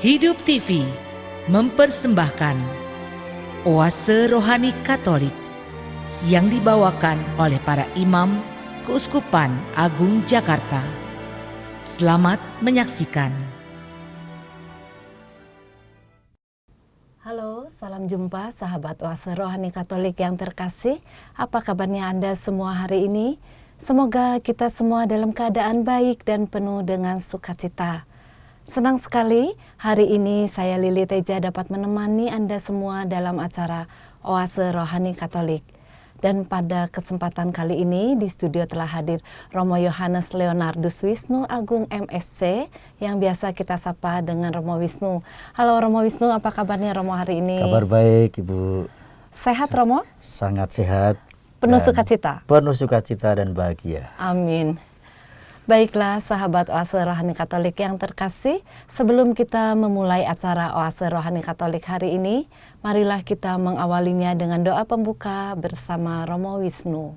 Hidup TV mempersembahkan Oase Rohani Katolik yang dibawakan oleh para imam Keuskupan Agung Jakarta. Selamat menyaksikan. Halo, salam jumpa sahabat Oase Rohani Katolik yang terkasih. Apa kabarnya Anda semua hari ini? Semoga kita semua dalam keadaan baik dan penuh dengan sukacita. Senang sekali hari ini saya Lili Teja dapat menemani Anda semua dalam acara Oase Rohani Katolik. Dan pada kesempatan kali ini di studio telah hadir Romo Yohanes Leonardus Wisnu Agung MSc yang biasa kita sapa dengan Romo Wisnu. Halo Romo Wisnu, apa kabarnya Romo hari ini? Kabar baik Ibu. Sehat Romo? Sangat sehat. Penuh sukacita? Penuh sukacita dan bahagia. Amin. Baiklah sahabat Oase Rohani Katolik yang terkasih, sebelum kita memulai acara Oase Rohani Katolik hari ini, marilah kita mengawalinya dengan doa pembuka bersama Romo Wisnu.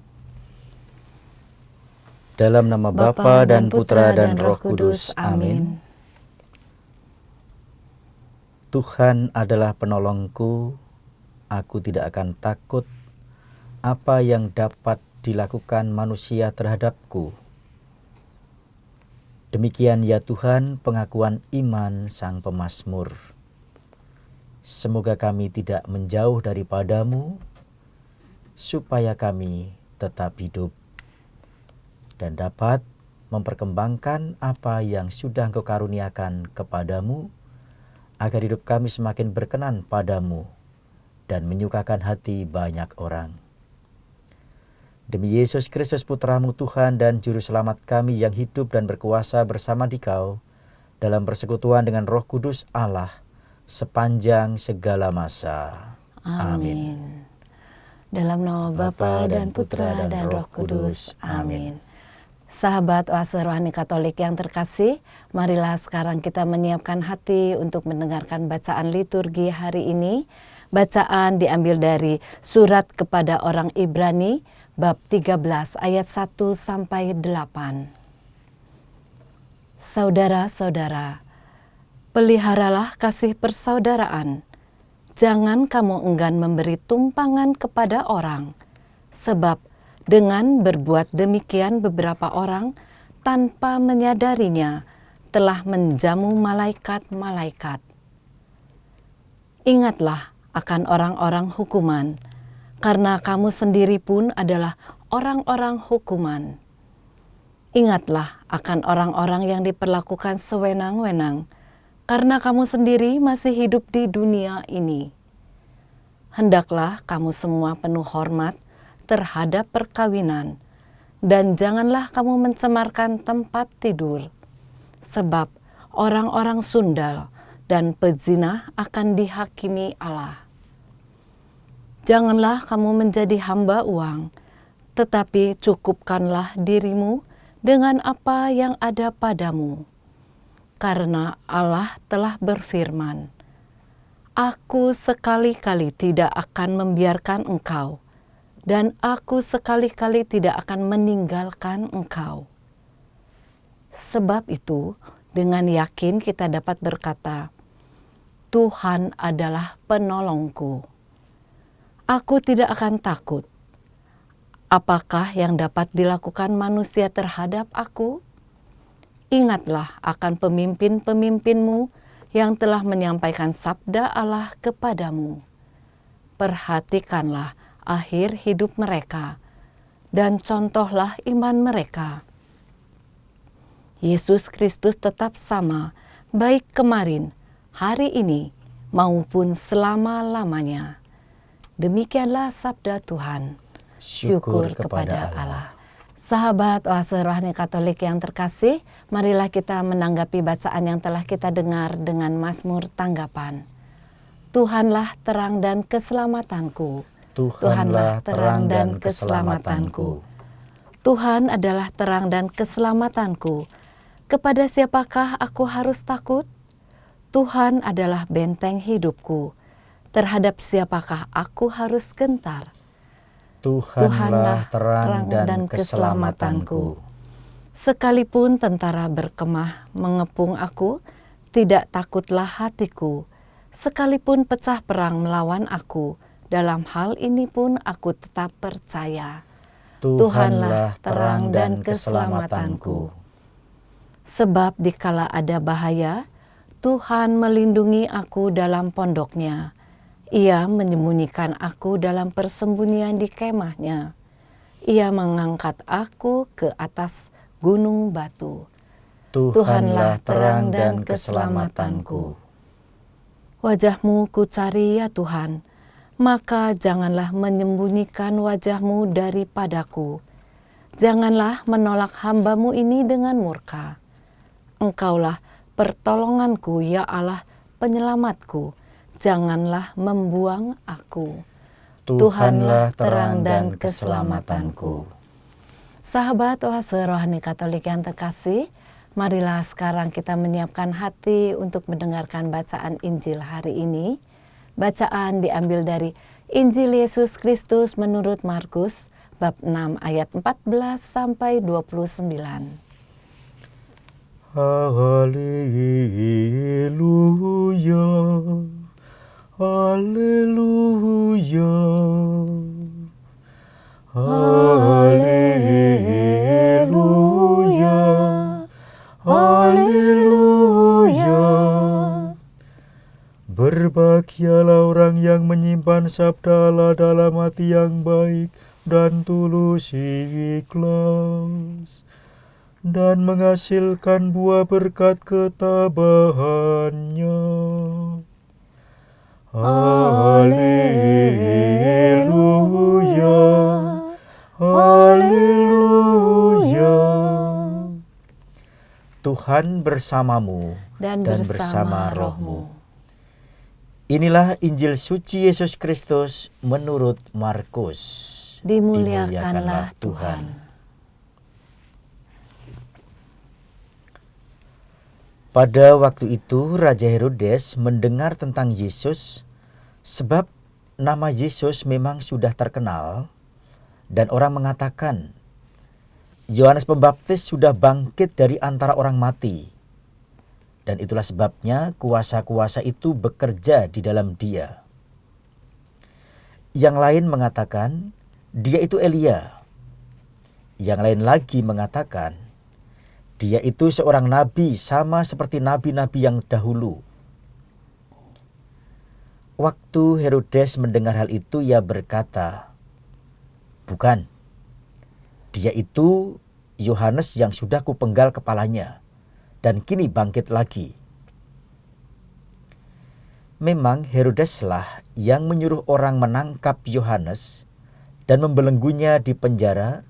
Dalam nama Bapa dan Putra dan Roh Kudus. Amin. Tuhan adalah penolongku, aku tidak akan takut apa yang dapat dilakukan manusia terhadapku. Demikian ya Tuhan pengakuan iman Sang Pemazmur. Semoga kami tidak menjauh daripadamu, supaya kami tetap hidup dan dapat memperkembangkan apa yang sudah Engkau karuniakan kepadamu, agar hidup kami semakin berkenan padamu dan menyukakan hati banyak orang. Demi Yesus Kristus Putramu Tuhan dan Juru Selamat kami yang hidup dan berkuasa bersama Dikau dalam persekutuan dengan Roh Kudus Allah sepanjang segala masa. Amin. Dalam nama Bapa dan Putra dan Roh Kudus. Amin. Sahabat Oase Rohani Katolik yang terkasih, marilah sekarang kita menyiapkan hati untuk mendengarkan bacaan liturgi hari ini. Bacaan diambil dari surat kepada orang Ibrani bab 13 ayat 1 sampai 8. Saudara-saudara, peliharalah kasih persaudaraan. Jangan kamu enggan memberi tumpangan kepada orang, sebab dengan berbuat demikian beberapa orang tanpa menyadarinya telah menjamu malaikat-malaikat. Ingatlah akan orang-orang hukuman, karena kamu sendiri pun adalah orang-orang hukuman. Ingatlah akan orang-orang yang diperlakukan sewenang-wenang, karena kamu sendiri masih hidup di dunia ini. Hendaklah kamu semua penuh hormat terhadap perkawinan, dan janganlah kamu mencemarkan tempat tidur, sebab orang-orang sundal dan pezina akan dihakimi Allah. Janganlah kamu menjadi hamba uang, tetapi cukupkanlah dirimu dengan apa yang ada padamu. Karena Allah telah berfirman, Aku sekali-kali tidak akan membiarkan engkau, dan aku sekali-kali tidak akan meninggalkan engkau. Sebab itu, dengan yakin kita dapat berkata, Tuhan adalah penolongku. Aku tidak akan takut. Apakah yang dapat dilakukan manusia terhadap aku? Ingatlah akan pemimpin-pemimpinmu yang telah menyampaikan sabda Allah kepadamu. Perhatikanlah akhir hidup mereka, dan contohlah iman mereka. Yesus Kristus tetap sama, baik kemarin, hari ini, maupun selama-lamanya. Demikianlah sabda Tuhan. Syukur kepada Allah. Sahabat Oase Rohani Katolik yang terkasih, marilah kita menanggapi bacaan yang telah kita dengar dengan mazmur tanggapan. Tuhanlah terang dan keselamatanku. Tuhanlah terang dan keselamatanku. Tuhan adalah terang dan keselamatanku. Kepada siapakah aku harus takut? Tuhan adalah benteng hidupku. Terhadap siapakah aku harus gentar? Tuhanlah terang dan keselamatanku. Sekalipun tentara berkemah mengepung aku, Tidak takutlah hatiku, sekalipun pecah perang melawan aku, dalam hal ini pun aku tetap percaya. Tuhanlah terang dan keselamatanku. Sebab dikala ada bahaya, Tuhan melindungi aku dalam pondoknya. Ia menyembunyikan aku dalam persembunyian di kemahnya. Ia mengangkat aku ke atas gunung batu. Tuhanlah terang dan keselamatanku. Wajah-Mu ku cari ya Tuhan, maka janganlah menyembunyikan wajah-Mu daripadaku. Janganlah menolak hamba-Mu ini dengan murka. Engkaulah pertolonganku ya Allah penyelamatku, janganlah membuang aku. Tuhanlah terang dan keselamatanku. Sahabat Oase Rohani Katolik yang terkasih, marilah sekarang kita menyiapkan hati untuk mendengarkan bacaan Injil hari ini. Bacaan diambil dari Injil Yesus Kristus menurut Markus bab 6 ayat 14 sampai 29. Haleluya, haleluya, haleluya, haleluya. Berbahagialah orang yang menyimpan sabda Allah dalam hati yang baik dan tulus ikhlas, dan menghasilkan buah berkat ketabahannya. Haleluya, haleluya. Tuhan bersamamu Dan bersama rohmu. Inilah Injil suci Yesus Kristus menurut Markus. Dimuliakanlah Tuhan. Pada waktu itu Raja Herodes mendengar tentang Yesus, sebab nama Yesus memang sudah terkenal, dan orang mengatakan, Yohanes Pembaptis sudah bangkit dari antara orang mati. Dan itulah sebabnya kuasa-kuasa itu bekerja di dalam dia. Yang lain mengatakan, dia itu Elia. Yang lain lagi mengatakan, dia itu seorang nabi sama seperti nabi-nabi yang dahulu. Waktu Herodes mendengar hal itu, ia berkata, bukan, dia itu Yohanes yang sudah kupenggal kepalanya, dan kini bangkit lagi. Memang Herodeslah yang menyuruh orang menangkap Yohanes dan membelenggunya di penjara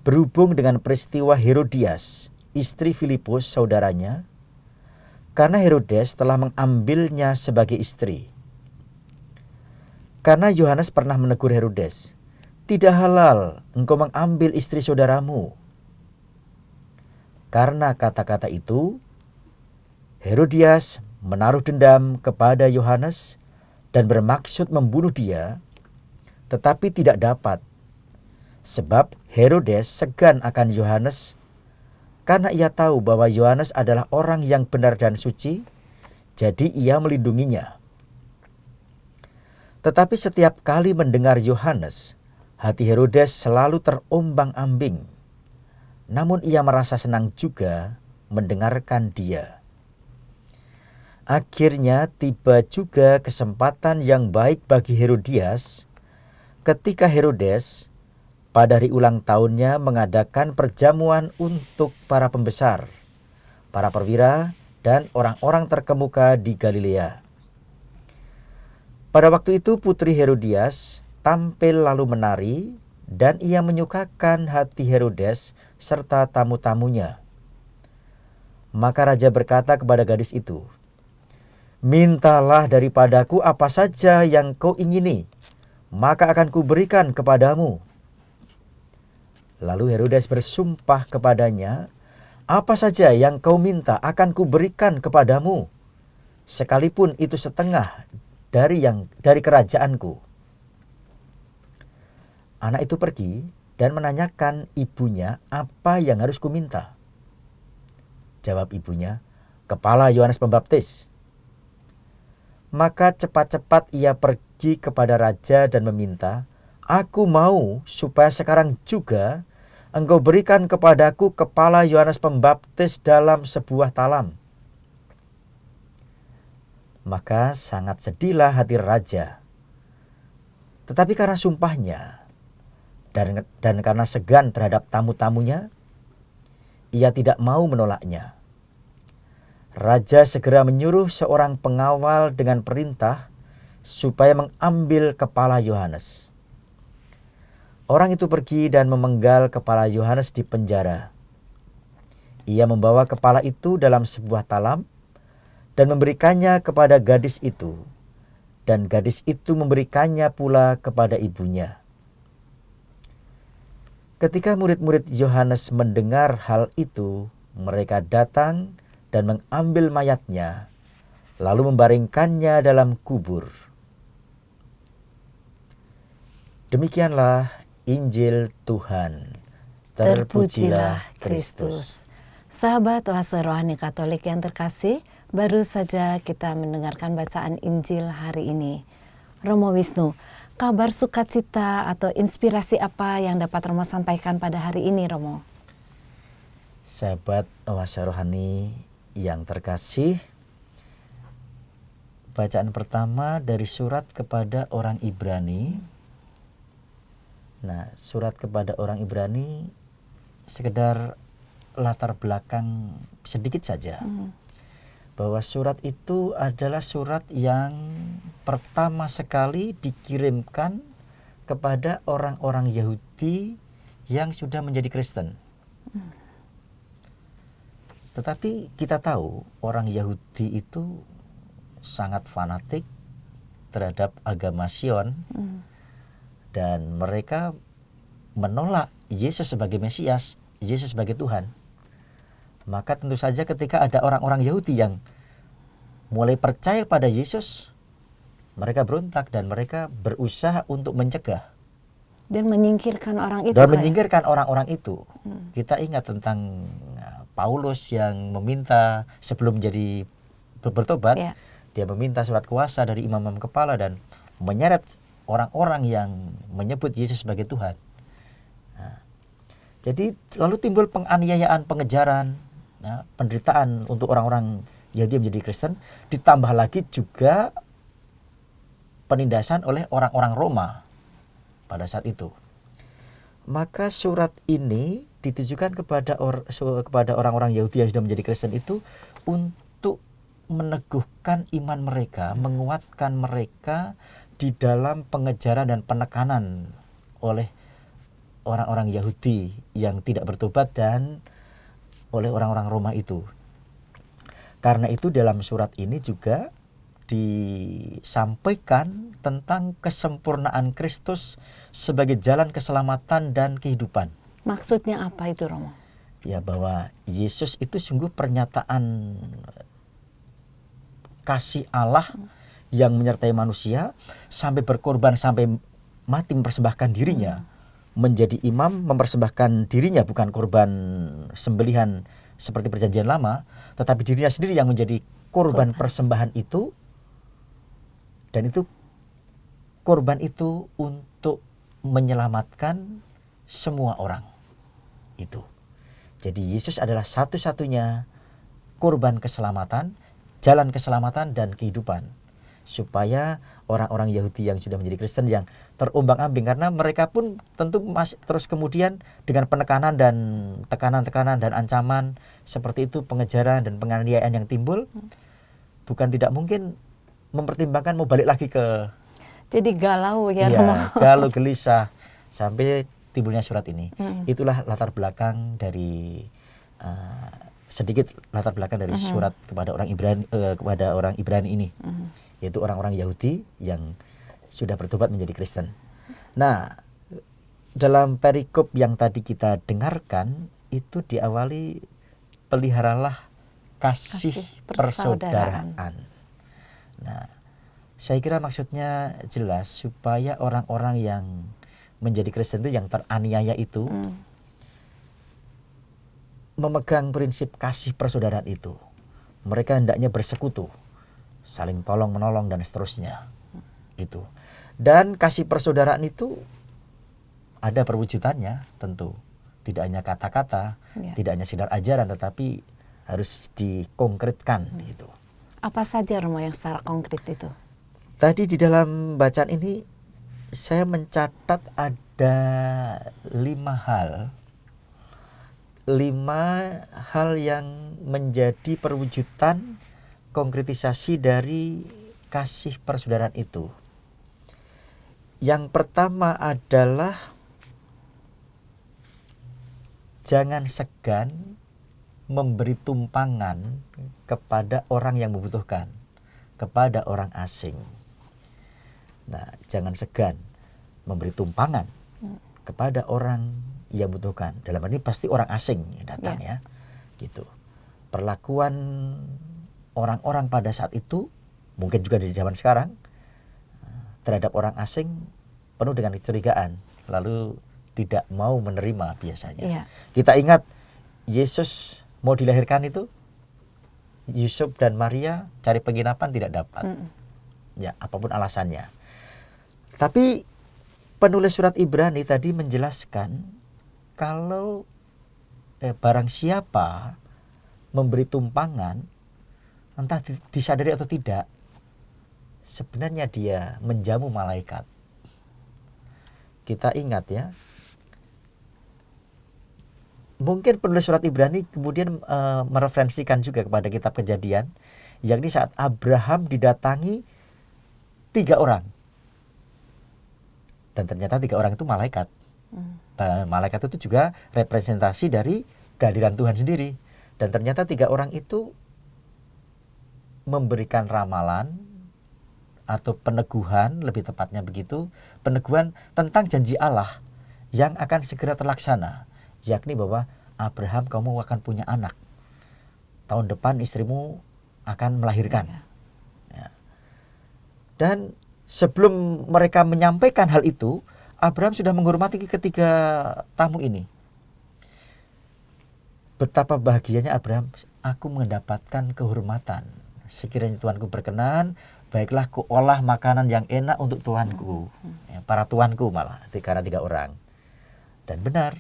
berhubung dengan peristiwa Herodias, istri Filipus saudaranya, karena Herodes telah mengambilnya sebagai istri. Karena Yohanes pernah menegur Herodes, tidak halal engkau mengambil istri saudaramu. Karena kata-kata itu, Herodias menaruh dendam kepada Yohanes dan bermaksud membunuh dia, tetapi tidak dapat, sebab Herodes segan akan Yohanes, karena ia tahu bahwa Yohanes adalah orang yang benar dan suci, jadi ia melindunginya. Tetapi setiap kali mendengar Yohanes, hati Herodes selalu terombang-ambing. Namun ia merasa senang juga mendengarkan dia. Akhirnya tiba juga kesempatan yang baik bagi Herodias ketika Herodes pada hari ulang tahunnya mengadakan perjamuan untuk para pembesar, para perwira, dan orang-orang terkemuka di Galilea. Pada waktu itu putri Herodias tampil lalu menari, dan ia menyukakan hati Herodes serta tamu-tamunya. Maka raja berkata kepada gadis itu, mintalah daripadaku apa saja yang kau ingini, maka akan kuberikan kepadamu. Lalu Herodes bersumpah kepadanya, apa saja yang kau minta akan kuberikan kepadamu, sekalipun itu setengah dari kerajaanku. Anak itu pergi dan menanyakan ibunya apa yang harus kuminta. Jawab ibunya, kepala Yohanes Pembaptis. Maka cepat-cepat ia pergi kepada raja dan meminta, "Aku mau supaya sekarang juga engkau berikan kepadaku kepala Yohanes Pembaptis dalam sebuah talam." Maka sangat sedihlah hati raja. Tetapi karena sumpahnya dan karena segan terhadap tamu-tamunya, ia tidak mau menolaknya. Raja segera menyuruh seorang pengawal dengan perintah supaya mengambil kepala Yohanes. Orang itu pergi dan memenggal kepala Yohanes di penjara. Ia membawa kepala itu dalam sebuah talam dan memberikannya kepada gadis itu, dan gadis itu memberikannya pula kepada ibunya. Ketika murid-murid Yohanes mendengar hal itu, mereka datang dan mengambil mayatnya, lalu membaringkannya dalam kubur. Demikianlah Injil Tuhan. Terpujilah Kristus. Sahabat Oase Rohani Katolik yang terkasih, baru saja kita mendengarkan bacaan Injil hari ini. Romo Wisnu, kabar sukacita atau inspirasi apa yang dapat Romo sampaikan pada hari ini, Romo? Sahabat Oase Rohani yang terkasih, bacaan pertama dari surat kepada orang Ibrani. Nah, surat kepada orang Ibrani sekedar latar belakang sedikit saja. Bahwa surat itu adalah surat yang pertama sekali dikirimkan kepada orang-orang Yahudi yang sudah menjadi Kristen. Tetapi kita tahu orang Yahudi itu sangat fanatik terhadap agama Sion, dan mereka menolak Yesus sebagai Mesias, Yesus sebagai Tuhan. Maka tentu saja ketika ada orang-orang Yahudi yang mulai percaya pada Yesus, mereka berontak dan mereka berusaha untuk mencegah dan menyingkirkan orang itu. Dan menyingkirkan orang-orang itu. Kita ingat tentang Paulus yang meminta sebelum jadi bertobat, dia meminta surat kuasa dari imam-imam kepala dan menyeret orang-orang yang menyebut Yesus sebagai Tuhan. Nah, jadi lalu timbul penganiayaan, pengejaran, penderitaan untuk orang-orang Yahudi yang menjadi Kristen, ditambah lagi juga penindasan oleh orang-orang Roma pada saat itu. Maka surat ini ditujukan kepada orang-orang Yahudi yang sudah menjadi Kristen itu untuk meneguhkan iman mereka, menguatkan mereka di dalam pengejaran dan penekanan oleh orang-orang Yahudi yang tidak bertobat dan oleh orang-orang Roma itu. Karena itu dalam surat ini juga disampaikan tentang kesempurnaan Kristus sebagai jalan keselamatan dan kehidupan. Maksudnya apa itu, Romo? Ya, bahwa Yesus itu sungguh pernyataan kasih Allah yang menyertai manusia sampai berkorban, sampai mati mempersembahkan dirinya. Menjadi imam, mempersembahkan dirinya, bukan korban sembelihan seperti perjanjian lama, tetapi dirinya sendiri yang menjadi korban persembahan itu. Dan itu korban itu untuk menyelamatkan semua orang itu. Jadi Yesus adalah satu-satunya korban keselamatan, jalan keselamatan dan kehidupan, supaya orang-orang Yahudi yang sudah menjadi Kristen yang terombang-ambing, karena mereka pun tentu masih terus kemudian dengan penekanan dan tekanan-tekanan dan ancaman seperti itu, pengejaran dan penganiayaan yang timbul, bukan tidak mungkin mempertimbangkan mau balik lagi ke, jadi galau ya, Romo. Galau, gelisah, sampai timbulnya surat ini. Itulah latar belakang dari sedikit latar belakang dari surat kepada orang Ibrani ini. Yaitu orang-orang Yahudi yang sudah bertobat menjadi Kristen. Nah, dalam perikop yang tadi kita dengarkan itu diawali peliharalah kasih persaudaraan. Nah, saya kira maksudnya jelas, supaya orang-orang yang menjadi Kristen itu, yang teraniaya itu, memegang prinsip kasih persaudaraan itu. mereka hendaknya bersekutu, saling tolong menolong dan seterusnya. Itu. Dan kasih persaudaraan itu ada perwujudannya tentu. Tidak hanya kata-kata, tidak hanya sekedar ajaran, tetapi harus dikonkretkan gitu. Apa saja Romo yang secara konkret itu? Tadi di dalam bacaan ini saya mencatat ada 5 hal. 5 hal yang menjadi perwujudan konkretisasi dari kasih persaudaraan itu. Yang pertama adalah jangan segan memberi tumpangan kepada orang yang membutuhkan, kepada orang asing. Nah, jangan segan memberi tumpangan kepada orang yang membutuhkan. Dalam hal ini pasti orang asing yang datang ya. Gitu. Perlakuan orang-orang pada saat itu, mungkin juga di zaman sekarang, terhadap orang asing penuh dengan kecurigaan, lalu tidak mau menerima biasanya. Kita ingat Yesus mau dilahirkan itu, Yusuf dan Maria cari penginapan tidak dapat. Ya, apapun alasannya. Tapi penulis surat Ibrani tadi menjelaskan kalau barang siapa memberi tumpangan, entah disadari atau tidak, sebenarnya dia menjamu malaikat. Kita ingat ya, mungkin penulis surat Ibrani kemudian mereferensikan juga kepada kitab Kejadian, yakni saat Abraham didatangi 3 orang. Dan ternyata 3 orang itu malaikat. Malaikat itu juga representasi dari kehadiran Tuhan sendiri. Dan ternyata 3 orang itu memberikan ramalan atau peneguhan, lebih tepatnya begitu, peneguhan tentang janji Allah yang akan segera terlaksana. Yakni bahwa Abraham, kamu akan punya anak. Tahun depan istrimu akan melahirkan. Ya. Dan sebelum mereka menyampaikan hal itu, Abraham sudah menghormati ketiga tamu ini. Betapa bahagianya Abraham, aku mendapatkan kehormatan. Sekiranya Tuanku berkenan, baiklah ku olah makanan yang enak untuk Tuanku. Ya, para tuanku malah, karena 3 orang. Dan benar,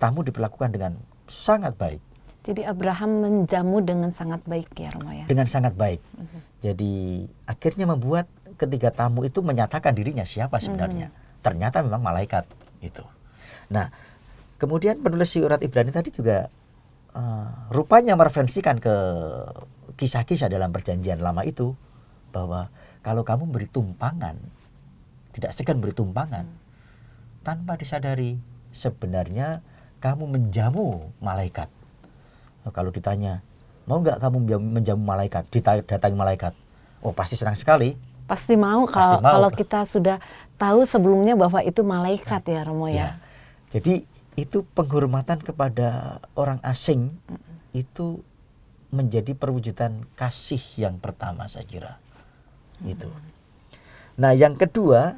tamu diperlakukan dengan sangat baik. Jadi Abraham menjamu dengan sangat baik ya Romo ya? Dengan sangat baik. Jadi akhirnya membuat ketiga tamu itu menyatakan dirinya siapa sebenarnya. Ternyata memang malaikat itu. Nah, kemudian penulis surat Ibrani tadi juga rupanya mereferensikan ke kisah-kisah dalam perjanjian lama itu, bahwa kalau kamu beri tumpangan, tidak segan beri tumpangan, tanpa disadari sebenarnya kamu menjamu malaikat. Kalau ditanya, mau nggak kamu menjamu malaikat, didatangi malaikat? Oh, pasti senang sekali. Pasti mau kalau kita sudah tahu sebelumnya bahwa itu malaikat ya Romo ya. Jadi itu penghormatan kepada orang asing itu menjadi perwujudan kasih yang pertama, saya kira. Itu. Nah, yang kedua,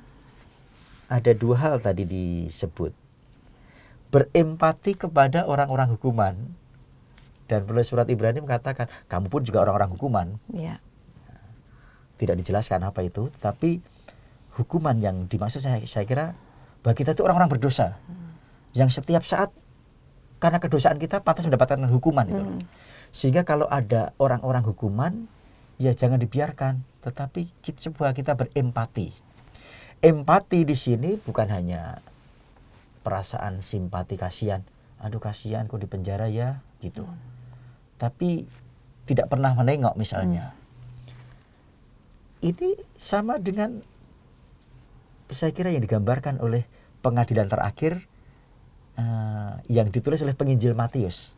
ada 2 hal tadi disebut. Berempati kepada orang-orang hukuman. Dan penulis surat Ibrani mengatakan, kamu pun juga orang-orang hukuman. Ya. Tidak dijelaskan apa itu, tapi hukuman yang dimaksud saya kira bagi kita itu orang-orang berdosa. Yang setiap saat karena kedosaan kita pantas mendapatkan hukuman itu. Sehingga kalau ada orang-orang hukuman, ya jangan dibiarkan, tetapi coba kita berempati. Empati di sini bukan hanya perasaan simpati kasihan, aduh kasihan kok di penjara ya gitu. Tapi tidak pernah menengok misalnya. Ini sama dengan saya kira yang digambarkan oleh pengadilan terakhir yang ditulis oleh penginjil Matius.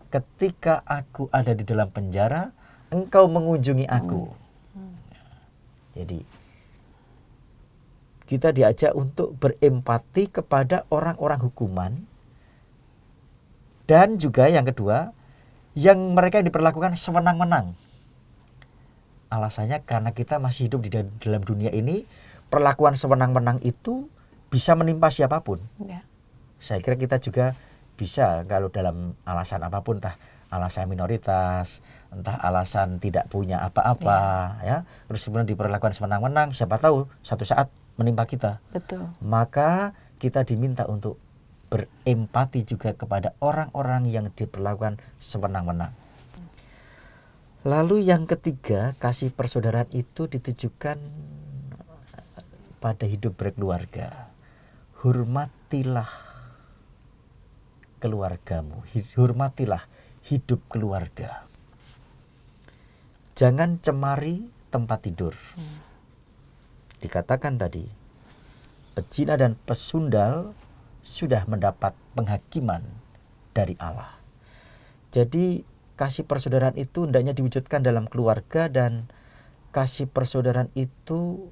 Ketika aku ada di dalam penjara, engkau mengunjungi aku. Jadi kita diajak untuk berempati kepada orang-orang hukuman. Dan juga yang kedua, yang mereka diperlakukan sewenang-wenang. Alasannya karena kita masih hidup di dalam dunia ini, perlakuan sewenang-wenang itu bisa menimpa siapapun. Ya. Saya kira kita juga bisa kalau dalam alasan apapun, entah alasan minoritas, entah alasan tidak punya apa-apa, ya. Terus kemudian diperlakukan semenang-menang, siapa tahu satu saat menimpa kita. Betul. Maka kita diminta untuk berempati juga kepada orang-orang yang diperlakukan semenang-menang. Lalu yang ketiga, kasih persaudaraan itu ditujukan pada hidup berkeluarga. Hormatilah keluargamu, hormatilah hidup keluarga. Jangan cemari tempat tidur. Dikatakan tadi, pezina dan pesundal sudah mendapat penghakiman dari Allah. Jadi kasih persaudaraan itu hendaknya diwujudkan dalam keluarga, dan kasih persaudaraan itu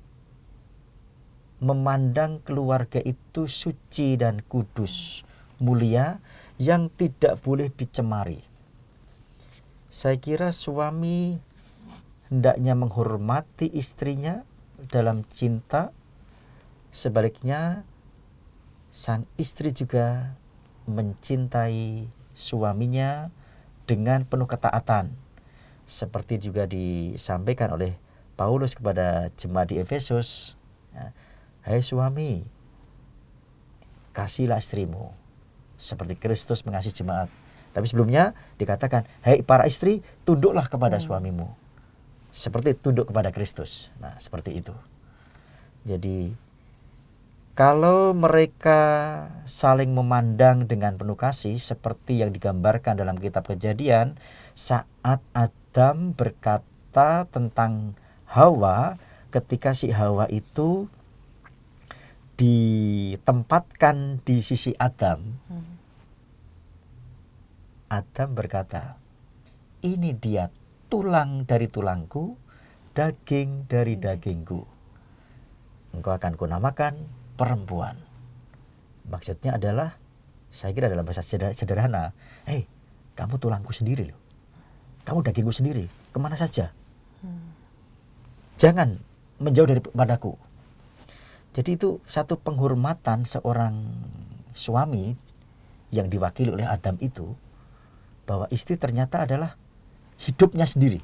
memandang keluarga itu suci dan kudus, mulia, yang tidak boleh dicemari. Saya kira suami hendaknya menghormati istrinya dalam cinta, sebaliknya sang istri juga mencintai suaminya dengan penuh ketaatan, seperti juga disampaikan oleh Paulus kepada jemaat di Efesus. Hai suami, kasihlah istrimu seperti Kristus mengasihi jemaat. Tapi sebelumnya dikatakan, hai para istri, tunduklah kepada suamimu seperti tunduk kepada Kristus. Nah, seperti itu. Jadi kalau mereka saling memandang dengan penuh kasih seperti yang digambarkan dalam kitab Kejadian, saat Adam berkata tentang Hawa, ketika si Hawa itu ditempatkan di sisi Adam, Adam berkata, ini dia tulang dari tulangku, daging dari dagingku. Engkau akan kunamakan perempuan. Maksudnya adalah, saya kira dalam bahasa sederhana, hei, kamu tulangku sendiri loh, kamu dagingku sendiri, kemana saja, jangan menjauh daripadaku. Jadi itu satu penghormatan seorang suami yang diwakili oleh Adam itu, bahwa istri ternyata adalah hidupnya sendiri,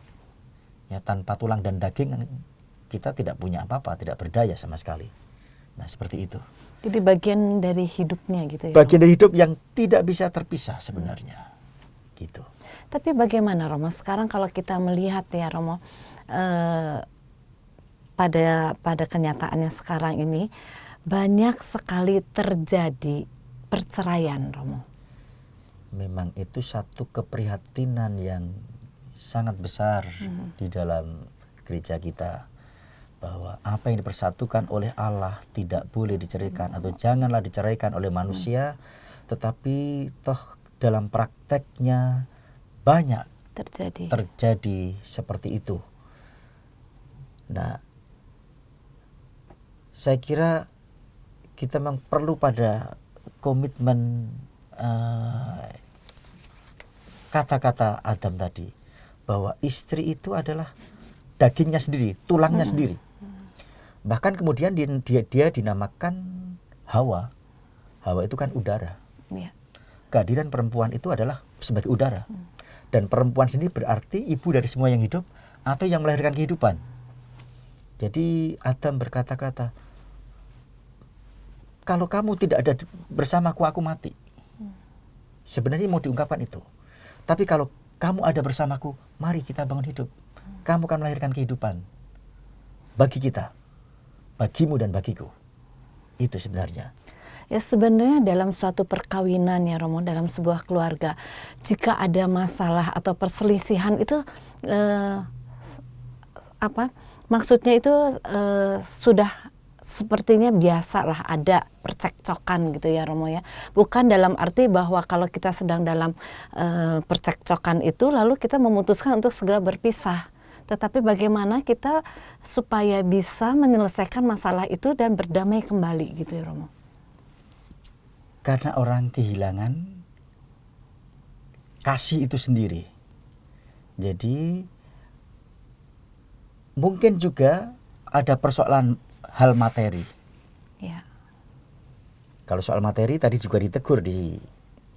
ya, tanpa tulang dan daging kita tidak punya apa-apa, tidak berdaya sama sekali. Nah, seperti itu. Jadi bagian dari hidupnya gitu ya. Bagian dari hidup yang tidak bisa terpisah sebenarnya. Gitu. Tapi bagaimana Romo sekarang kalau kita melihat ya Romo, pada kenyataannya sekarang ini banyak sekali terjadi perceraian, Romo. Memang itu satu keprihatinan yang sangat besar di dalam gereja kita, bahwa apa yang dipersatukan oleh Allah tidak boleh diceraikan atau janganlah diceraikan oleh manusia, tetapi toh dalam prakteknya banyak terjadi seperti itu. Nah, saya kira kita memang perlu pada komitmen kata-kata Adam tadi, bahwa istri itu adalah dagingnya sendiri, tulangnya sendiri. Bahkan kemudian dia dinamakan Hawa. Hawa itu kan udara. Ya. Kehadiran perempuan itu adalah sebagai udara. Dan perempuan sendiri berarti ibu dari semua yang hidup atau yang melahirkan kehidupan. Jadi Adam berkata-kata, kalau kamu tidak ada bersamaku, aku mati. Sebenarnya mau diungkapkan itu. Tapi kalau kamu ada bersamaku, mari kita bangun hidup. Kamu akan melahirkan kehidupan bagi kita, bagimu dan bagiku. Itu sebenarnya. Ya, sebenarnya dalam suatu perkawinan ya Romo, dalam sebuah keluarga, jika ada masalah atau perselisihan itu maksudnya itu sudah sepertinya biasalah ada percekcokan gitu ya Romo ya. Bukan dalam arti bahwa kalau kita sedang dalam percekcokan itu lalu kita memutuskan untuk segera berpisah. Tetapi bagaimana kita supaya bisa menyelesaikan masalah itu dan berdamai kembali gitu ya Romo. Karena orang kehilangan kasih itu sendiri. Jadi mungkin juga ada persoalan hal materi. Ya. Kalau soal materi tadi juga ditegur di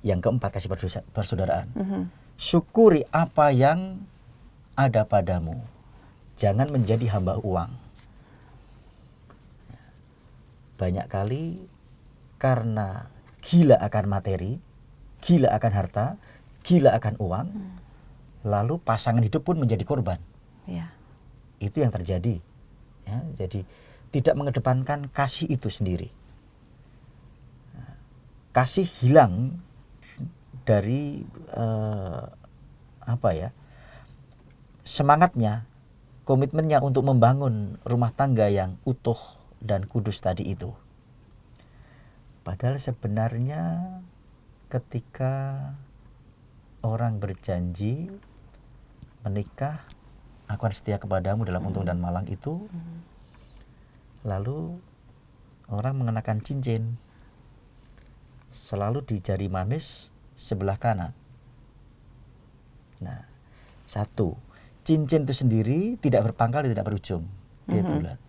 yang keempat, kasih persaudaraan. Syukuri apa yang ada padamu. Jangan menjadi hamba uang. Banyak kali karena gila akan materi, gila akan harta, gila akan uang, lalu pasangan hidup pun menjadi korban. Ya. Itu yang terjadi. Ya, jadi tidak mengedepankan kasih itu sendiri. Kasih hilang dari semangatnya, komitmennya untuk membangun rumah tangga yang utuh dan kudus tadi itu. Padahal sebenarnya ketika orang berjanji menikah, aku akan setia kepadamu dalam untung dan malang itu, lalu orang mengenakan cincin selalu di jari manis sebelah kanan. Nah, satu, cincin itu sendiri tidak berpangkal, tidak berujung, dia bulat.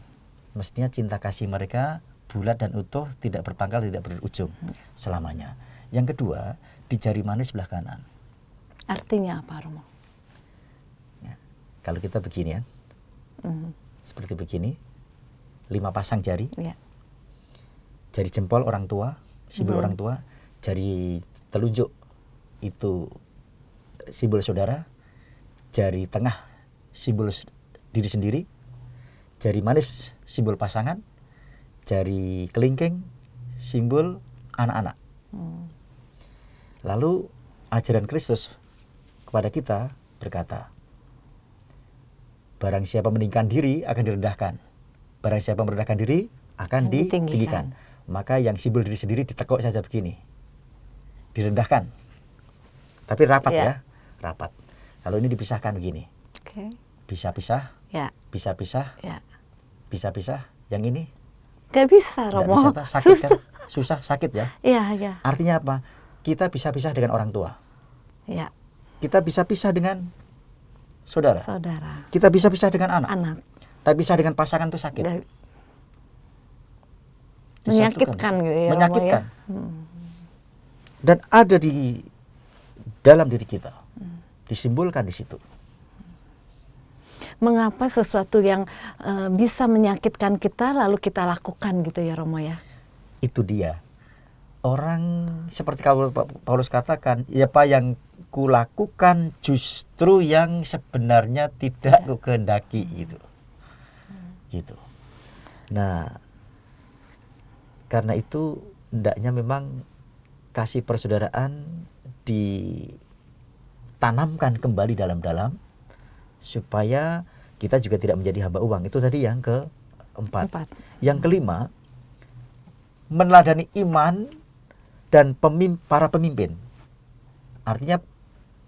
Mestinya cinta kasih mereka bulat dan utuh, tidak berpangkal, tidak berujung selamanya. Yang kedua, di jari manis sebelah kanan. Artinya apa, Romo? Ya, kalau kita begini ya, seperti begini, 5 pasang jari, Ya. jari jempol orang tua, simbol orang tua, jari telunjuk itu simbol saudara, jari tengah simbol diri sendiri, jari manis simbol pasangan, jari kelingking simbol anak-anak. Lalu ajaran Kristus kepada kita berkata, barang siapa meninggikan diri akan direndahkan, barang siapa merendahkan diri akan ditinggikan. Maka yang simbol diri sendiri ditekuk saja begini, direndahkan, tapi rapat ya, rapat. Kalau ini dipisahkan begini, pisah-pisah, pisah-pisah, pisah-pisah. Yang ini gak bisa, Romo. Nggak bisa, sakit kan? Susah, sakit ya. Iya. Artinya apa? Kita pisah-pisah dengan orang tua. Ya. Kita bisa pisah dengan saudara. Kita bisa pisah dengan anak. Tapi pisah dengan pasangan itu sakit. Menyakitkan gitu ya, menyakitkan. Romo, ya? Dan ada di dalam diri kita. Disimbolkan di situ. Mengapa sesuatu yang bisa menyakitkan kita lalu kita lakukan gitu ya, Romo ya? Itu dia. Orang seperti Paulus katakan, ya apa yang kulakukan justru yang sebenarnya tidak kukehendaki gitu. Gitu. Nah, karena itu hendaknya memang kasih persaudaraan ditanamkan kembali dalam-dalam supaya kita juga tidak menjadi hamba uang. Itu tadi yang keempat. Yang kelima, meneladani iman dan para pemimpin. Artinya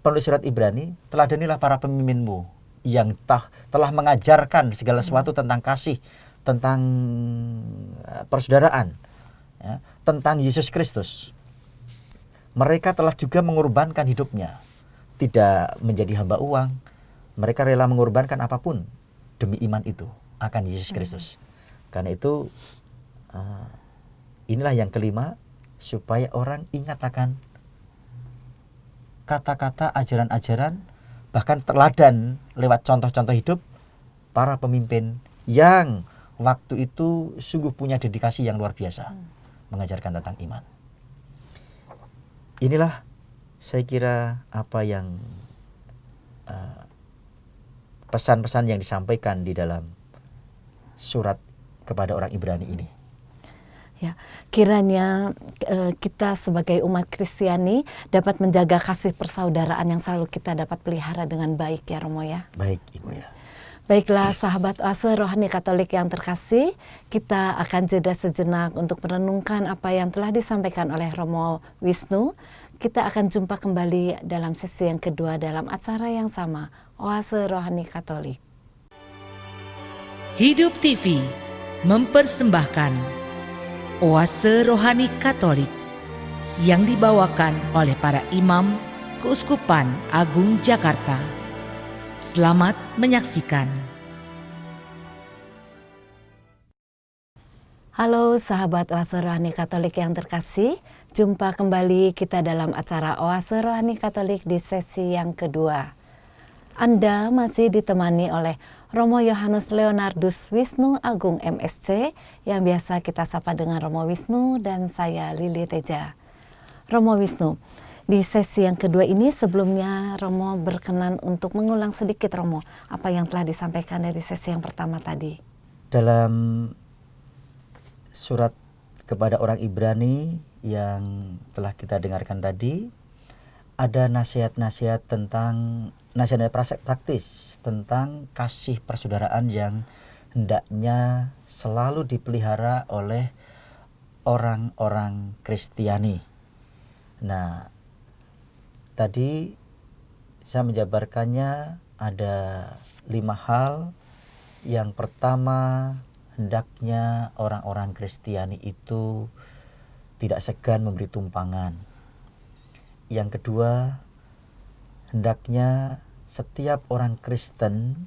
penulis surat Ibrani, teladanilah para pemimpinmu yang telah mengajarkan segala sesuatu tentang kasih, tentang persaudaraan, ya, tentang Yesus Kristus. Mereka telah juga mengorbankan hidupnya, tidak menjadi hamba uang. Mereka rela mengorbankan apapun demi iman itu akan Yesus Kristus. Karena itu inilah yang kelima, supaya orang ingat akan kata-kata, ajaran-ajaran, bahkan teladan lewat contoh-contoh hidup para pemimpin yang waktu itu sungguh punya dedikasi yang luar biasa mengajarkan tentang iman. Inilah saya kira apa yang pesan-pesan yang disampaikan di dalam surat kepada orang Ibrani ini. Ya, kiranya kita sebagai umat Kristiani dapat menjaga kasih persaudaraan yang selalu kita dapat pelihara dengan baik ya, Romo ya. Baik, Ibu ya. Baiklah sahabat Oase Rohani Katolik yang terkasih, kita akan jeda sejenak untuk merenungkan apa yang telah disampaikan oleh Romo Wisnu. Kita akan jumpa kembali dalam sesi yang kedua dalam acara yang sama, Oase Rohani Katolik. Hidup TV mempersembahkan Oase Rohani Katolik yang dibawakan oleh para imam Keuskupan Agung Jakarta. Selamat menyaksikan. Halo sahabat Oase Rohani Katolik yang terkasih, jumpa kembali kita dalam acara Oase Rohani Katolik di sesi yang kedua. Anda masih ditemani oleh Romo Yohanes Leonardus Wisnu Agung MSC yang biasa kita sapa dengan Romo Wisnu dan saya Lili Teja. Romo Wisnu, di sesi yang kedua ini sebelumnya Romo berkenan untuk mengulang sedikit Romo apa yang telah disampaikan dari sesi yang pertama tadi. Dalam surat kepada orang Ibrani yang telah kita dengarkan tadi, ada nasihat-nasihat praktis tentang kasih persaudaraan yang hendaknya selalu dipelihara oleh orang-orang Kristiani. Nah, tadi saya menjabarkannya ada 5 hal. Yang pertama, hendaknya orang-orang Kristiani itu tidak segan memberi tumpangan. Yang kedua, hendaknya setiap orang Kristen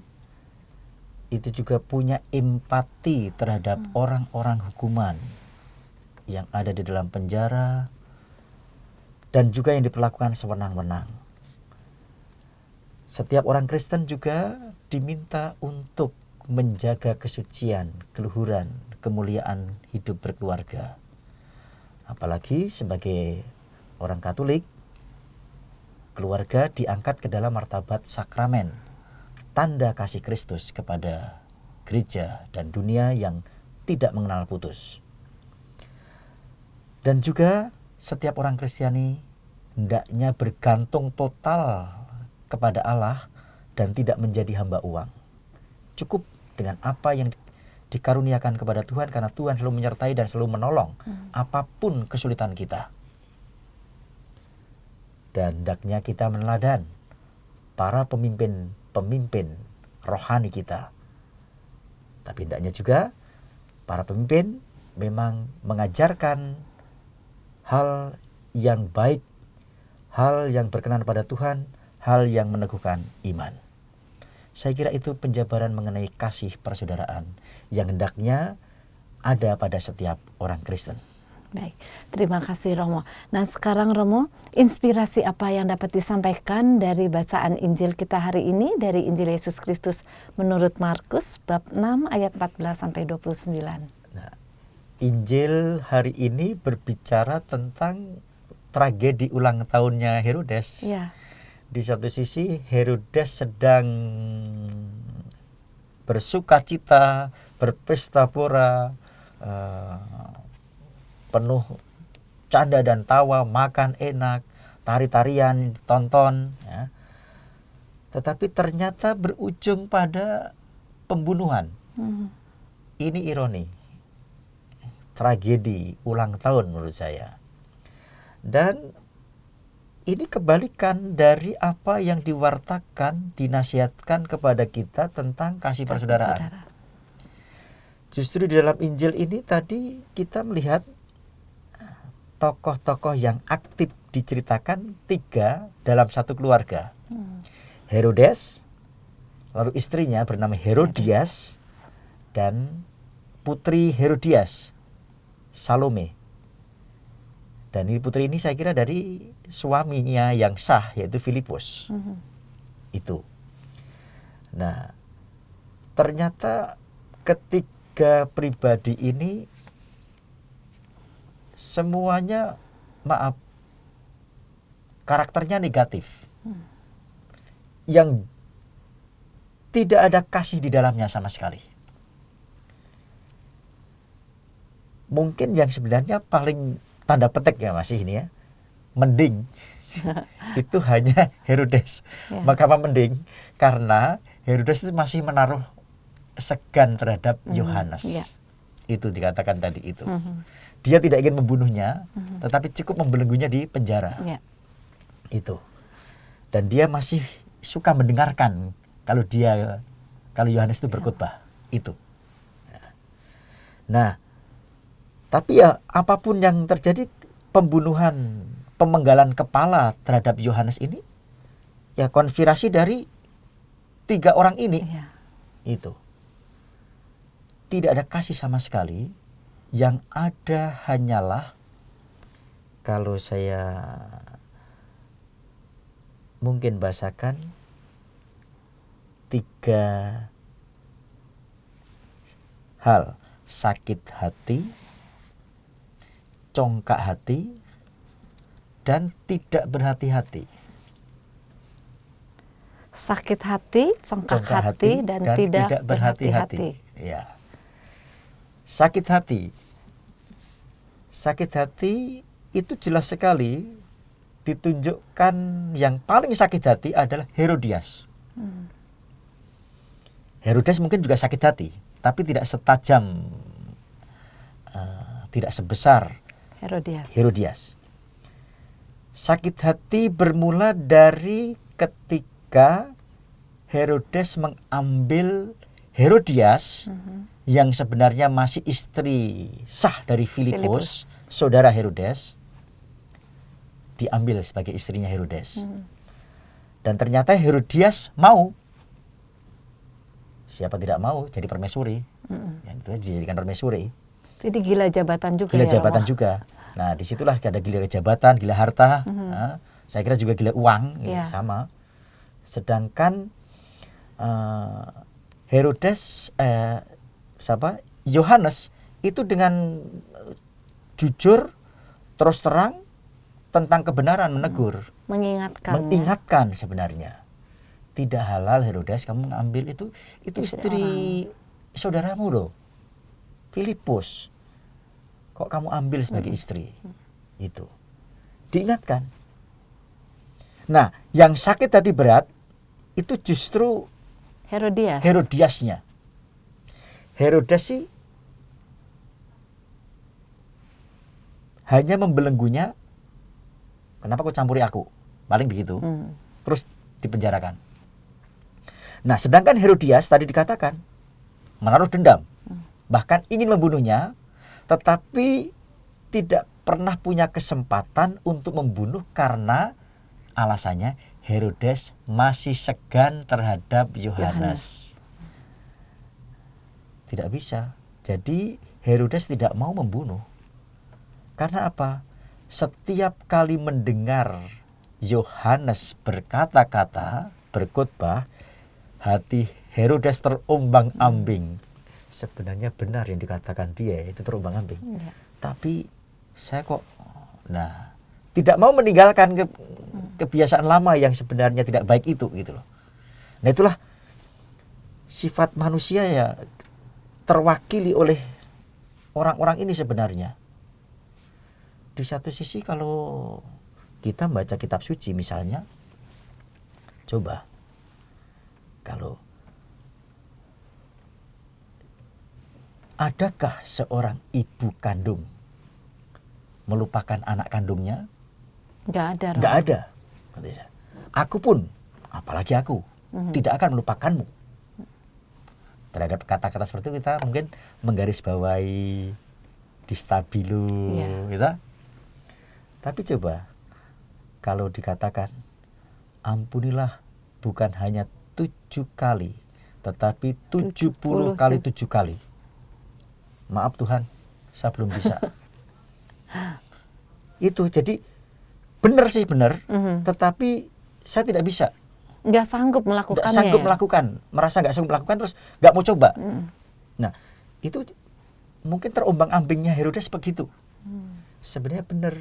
itu juga punya empati terhadap orang-orang hukuman yang ada di dalam penjara dan juga yang diperlakukan sewenang-wenang. Setiap orang Kristen juga diminta untuk menjaga kesucian, keluhuran, kemuliaan hidup berkeluarga. Apalagi sebagai orang Katolik, keluarga diangkat ke dalam martabat sakramen, tanda kasih Kristus kepada gereja dan dunia yang tidak mengenal putus. Dan juga setiap orang Kristiani hendaknya bergantung total kepada Allah dan tidak menjadi hamba uang. Cukup dengan apa yang dikaruniakan kepada Tuhan, karena Tuhan selalu menyertai dan selalu menolong apapun kesulitan kita. Dan hendaknya kita meneladani para pemimpin rohani kita. Tapi hendaknya juga para pemimpin memang mengajarkan hal yang baik, hal yang berkenan pada Tuhan, hal yang meneguhkan iman. Saya kira itu penjabaran mengenai kasih persaudaraan yang hendaknya ada pada setiap orang Kristen. Baik, terima kasih Romo. Nah sekarang Romo, inspirasi apa yang dapat disampaikan dari bacaan Injil kita hari ini dari Injil Yesus Kristus menurut Markus bab 6 ayat 14-29. Nah, Injil hari ini berbicara tentang tragedi ulang tahunnya Herodes. Ya. Di satu sisi Herodes sedang bersukacita, berpesta pora, penuh canda dan tawa, makan enak, tari-tarian, tonton, ya. Tetapi ternyata berujung pada pembunuhan. Ini ironi, tragedi ulang tahun menurut saya. Dan ini kebalikan dari apa yang diwartakan, dinasihatkan kepada kita tentang kasih persaudaraan. Justru di dalam Injil ini tadi kita melihat tokoh-tokoh yang aktif diceritakan 3 dalam satu keluarga. Herodes, lalu istrinya bernama Herodias, dan putri Herodias, Salome. Dan ini putri ini saya kira dari suaminya yang sah, yaitu Filipus. Itu. Nah, ternyata ketiga pribadi ini semuanya, karakternya negatif. Yang tidak ada kasih di dalamnya sama sekali. Mungkin yang sebenarnya paling tanda petik ya masih ini ya, mending itu hanya Herodes. Maka apa mending? Karena Herodes itu masih menaruh segan terhadap Yohanes. Itu dikatakan tadi itu. Dia tidak ingin membunuhnya, tetapi cukup membelenggunya di penjara. Itu. Dan dia masih suka mendengarkan kalau Yohanes itu berkhotbah. Itu. Nah, tapi ya apapun yang terjadi, pembunuhan, pemenggalan kepala terhadap Yohanes ini ya konspirasi dari 3 orang ini. Itu. Tidak ada kasih sama sekali, Yang ada hanyalah, kalau saya mungkin bahasakan, 3 hal: sakit hati, congkak hati, dan tidak berhati-hati. Sakit hati, congkak hati, dan tidak berhati-hati. Ya. Sakit hati. Sakit hati itu jelas sekali ditunjukkan, yang paling sakit hati adalah Herodias. Herodes mungkin juga sakit hati, tapi tidak setajam, tidak sebesar Herodias. Sakit hati bermula dari ketika Herodes mengambil Herodias, yang sebenarnya masih istri sah dari Filipus, saudara Herodes, diambil sebagai istrinya Herodes. Dan ternyata Herodias mau. Siapa tidak mau jadi permaisuri? Ya, itu dijadikan permaisuri. Jadi gila jabatan juga. Gila ya, jabatan Romo? juga. Nah, disitulah ada gila jabatan, gila harta. Nah, saya kira juga gila uang, ya, sama. Sedangkan Herodes, Yohanes itu dengan jujur, terus terang tentang kebenaran, menegur, mengingatkan sebenarnya. Tidak halal Herodes kamu mengambil itu istri saudaramu loh, Filipus. Kok kamu ambil sebagai istri? Itu diingatkan. Nah, yang sakit hati berat itu justru Herodiasnya. Herodes sih hanya membelenggunya, kenapa kau campuri aku? Paling begitu. Terus dipenjarakan. Nah, sedangkan Herodias tadi dikatakan menaruh dendam, bahkan ingin membunuhnya, tetapi tidak pernah punya kesempatan untuk membunuh karena alasannya Herodes masih segan terhadap Yohanes. Tidak bisa. Jadi Herodes tidak mau membunuh. Karena apa? Setiap kali mendengar Yohanes berkata-kata, berkhotbah, hati Herodes terombang-ambing. Sebenarnya benar yang dikatakan dia, itu terombang-ambing. Tapi saya kok, tidak mau meninggalkan kebiasaan lama yang sebenarnya tidak baik itu, gitu loh. Nah, itulah sifat manusia ya, terwakili oleh orang-orang ini sebenarnya. Di satu sisi kalau kita baca kitab suci misalnya, coba kalau adakah seorang ibu kandung melupakan anak kandungnya? Nggak ada. Nggak ada. Aku pun, apalagi aku, tidak akan melupakanmu. Terhadap kata-kata seperti itu kita mungkin menggarisbawahi di stabilo, gitu. Tapi coba kalau dikatakan ampunilah bukan hanya 7 kali, tetapi 70 kali 7 kali. Maaf Tuhan, saya belum bisa. Itu jadi benar sih benar, tetapi saya tidak bisa. Nggak sanggup melakukannya. Nggak sanggup melakukan, merasa nggak sanggup melakukan, terus nggak mau coba. Nah, itu mungkin terombang-ambingnya Herodes begitu. Sebenarnya benar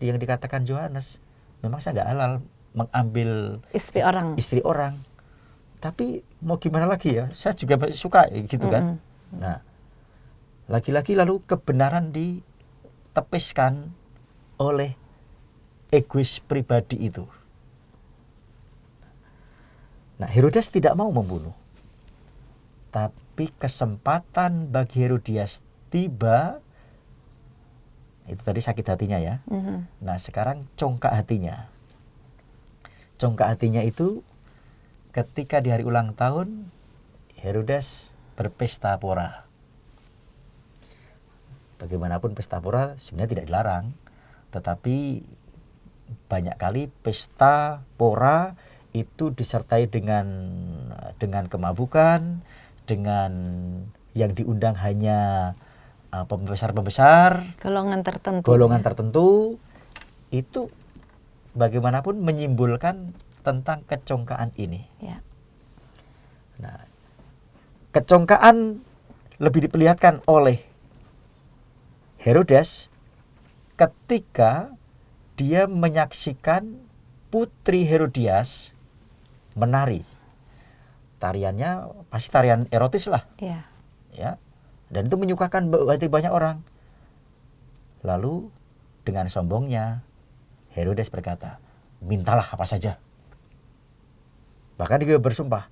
yang dikatakan Yohanes, memang saya nggak halal mengambil istri orang. Tapi mau gimana lagi ya, saya juga suka gitu kan. Nah, lagi-lagi lalu kebenaran ditepiskan oleh egois pribadi itu. Nah, Herodes tidak mau membunuh. Tapi kesempatan bagi Herodias tiba, itu tadi sakit hatinya ya. Nah, sekarang congkak hatinya. Congkak hatinya itu ketika di hari ulang tahun Herodes berpesta pora. Bagaimanapun pesta pora sebenarnya tidak dilarang, tetapi banyak kali pesta pora itu disertai dengan kemabukan, dengan yang diundang hanya pembesar-pembesar, golongan tertentu. itu bagaimanapun menyimbolkan tentang kecongkaan ini. Ya. Nah, kecongkaan lebih diperlihatkan oleh Herodes ketika dia menyaksikan putri Herodias menari. Tariannya pasti tarian erotis lah. Ya. Ya. Dan itu menyukakan hati banyak orang. Lalu dengan sombongnya Herodes berkata, mintalah apa saja. Bahkan dia bersumpah,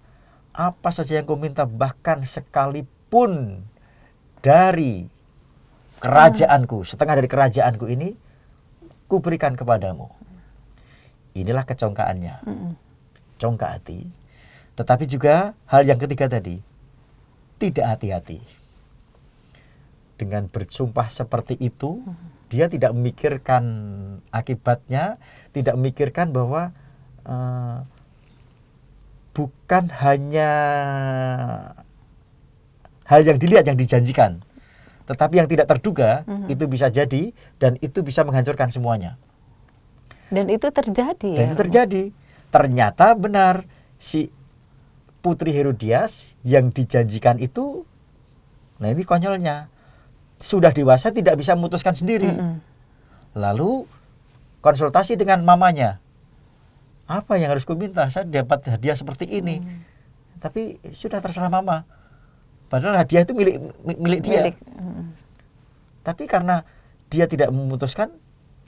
apa saja yang kau minta, bahkan sekalipun dari kerajaanku, setengah dari kerajaanku ini, ku berikan kepadamu. Inilah kecongkaannya. Congkak hati. Tetapi juga hal yang ketiga tadi, tidak hati-hati. Dengan bersumpah seperti itu, dia tidak memikirkan akibatnya, tidak memikirkan bahwa bukan hanya hal yang dilihat, yang dijanjikan, tetapi yang tidak terduga, itu bisa jadi, dan itu bisa menghancurkan semuanya. Dan itu terjadi. Dan itu terjadi. Ternyata benar, si putri Herodias yang dijanjikan itu, nah ini konyolnya, sudah dewasa tidak bisa memutuskan sendiri. Lalu konsultasi dengan mamanya. Apa yang harus ku minta? Saya dapat hadiah seperti ini. Tapi sudah terserah mama. Padahal hadiah itu milik dia. Tapi karena dia tidak memutuskan,